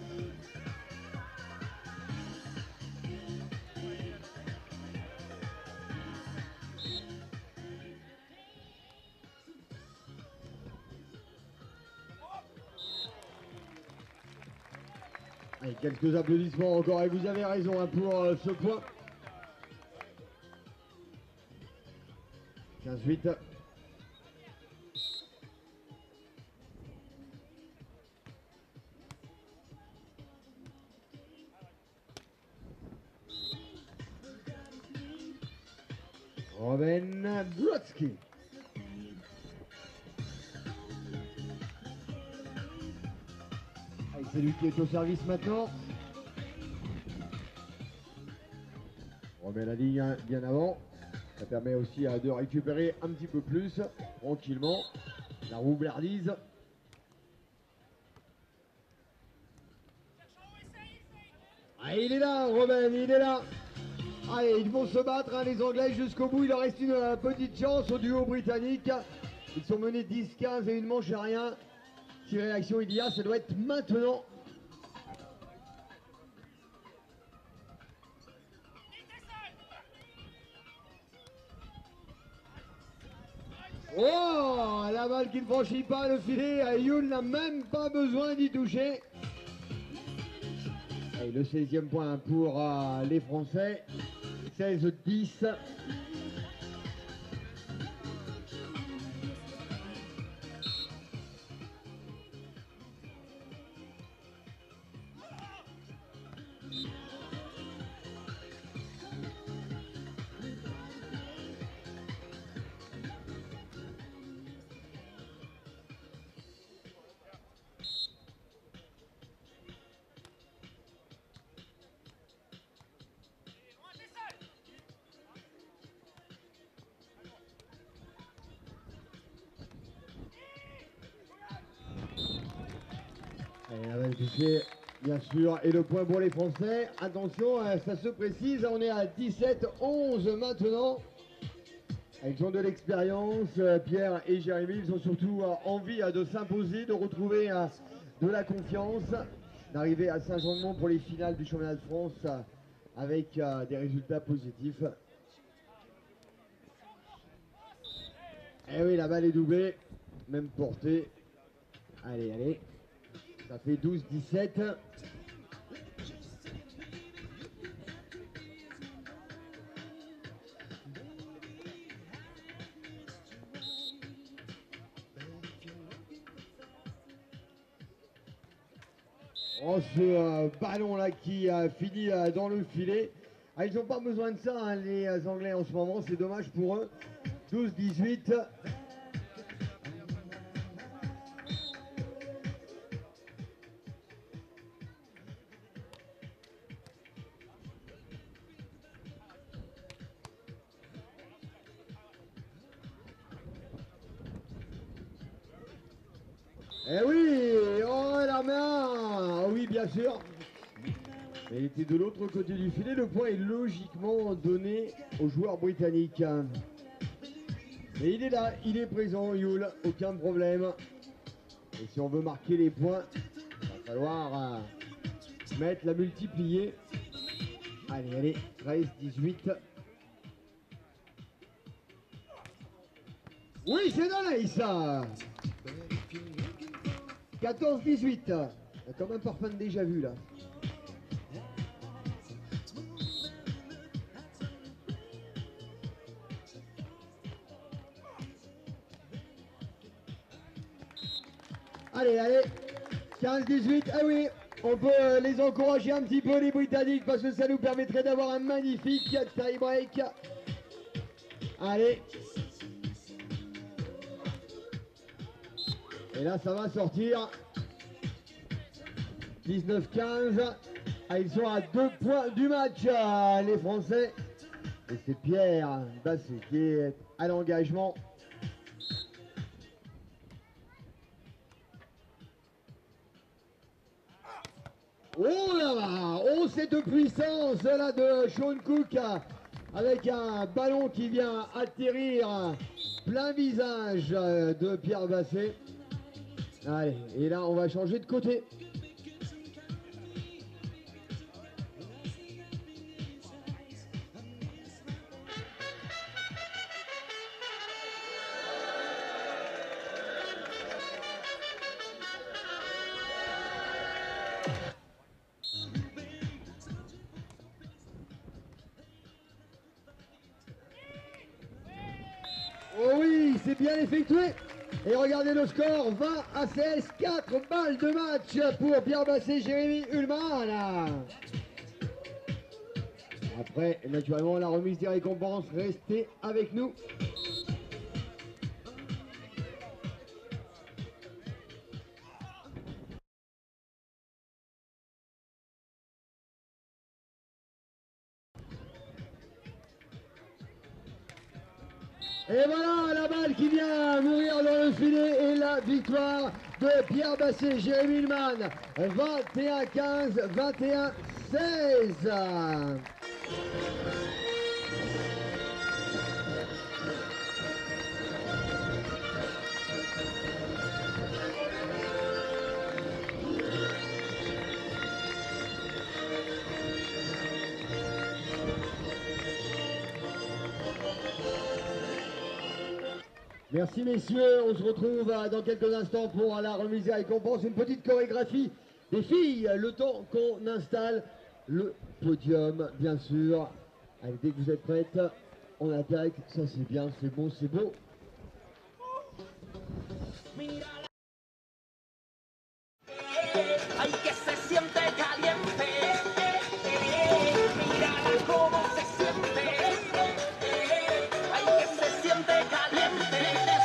Allez, quelques applaudissements encore, et vous avez raison hein, pour ce point. 15-8. Robin Brodsky. C'est lui qui est au service maintenant. On remet la ligne hein, bien avant. Ça permet aussi de récupérer un petit peu plus, tranquillement. La roublardise. Ah, il est là, Robin, il est là. Allez, ils vont se battre, hein, les Anglais, jusqu'au bout. Il leur reste une petite chance au duo britannique. Ils sont menés 10-15 et une manche à rien. Si réaction il y a, ça doit être maintenant. Oh, la balle qui ne franchit pas le filet. Yul n'a même pas besoin d'y toucher. Et le 16e point pour les Français. 16-10. Et la balle touchée, bien sûr, et le point pour les Français. Attention, ça se précise, on est à 17-11 maintenant. Ils ont de l'expérience, Pierre et Jérémy, ils ont surtout envie de s'imposer, de retrouver de la confiance, d'arriver à Saint-Jean-de-Mont pour les finales du championnat de France avec des résultats positifs. Et oui, la balle est doublée, même portée. Allez, allez. Ça fait 12-17. Oh, ce ballon-là qui finit dans le filet. Ah, ils n'ont pas besoin de ça, hein, les Anglais, en ce moment. C'est dommage pour eux. 12-18. Eh oui, oh la main, oui bien sûr. Mais il était de l'autre côté du filet, le point est logiquement donné au joueur britannique. Et il est là, il est présent, Yul, aucun problème. Et si on veut marquer les points, il va falloir mettre la multiplier. Allez, allez, 13-18. Oui, c'est nice ça. 14-18. Il y a comme un parfum de déjà vu là. Allez, allez. 15-18. Ah oui, on peut les encourager un petit peu les Britanniques parce que ça nous permettrait d'avoir un magnifique tie-break. Allez. Et là, ça va sortir. 19-15. Ah, ils sont à 2 points du match, les Français. Et c'est Pierre Basset qui est à l'engagement. Oh là là, oh cette puissance là de Sean Cook avec un ballon qui vient atterrir plein visage de Pierre Basset. Allez, et là on va changer de côté. Oh oui, c'est bien effectué. Et regardez le score, 20-16, 4 balles de match pour Pierre Basset, Jérémy Ullmann. Après, naturellement, la remise des récompenses, restez avec nous. Et voilà la balle qui vient mourir dans le filet et la victoire de Pierre Basset, Jérémy Ullmann, 21-15, 21-16. Merci messieurs, on se retrouve dans quelques instants pour la remise des récompenses, une petite chorégraphie des filles, le temps qu'on installe le podium bien sûr. Allez, dès que vous êtes prêtes, on attaque, ça c'est bien, c'est bon, c'est beau. Ay, que se siente caliente. Mírala cómo se siente. Ay, que se siente caliente.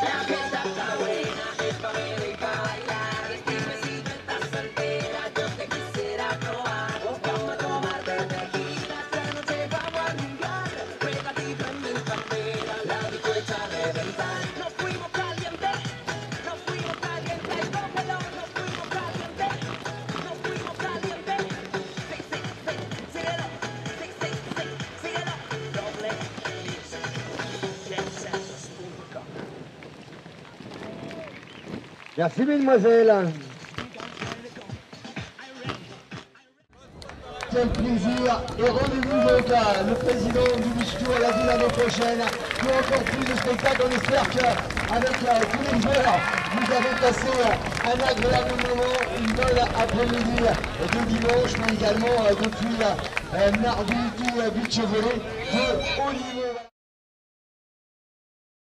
La fiesta está buena, es pa' beber y pa' bailar. Dime si tú estás soltera, yo te quisiera probar. Vamos a tomar de tequila, esta noche vamos a rumbear. Pégate y prende en candela, la disco echa a reventar. Nos fuimos calientes, nos fuimos calientes. Cómelo, nos fuimos calientes. Nos fuimos calientes. Sí, sí, sí, síguelo. Sí, sí, sí, síguelo. Doble X. JazzSessions.com. Merci mesdemoiselles. Quel plaisir et rendez-vous donc le président du Bichetour l'a dit l'année prochaine pour encore plus de spectacles. On espère qu'avec tous les joueurs vous avez passé un agréable moment, une bonne après-midi de dimanche, mais également depuis mardi du beach volley de haut niveau.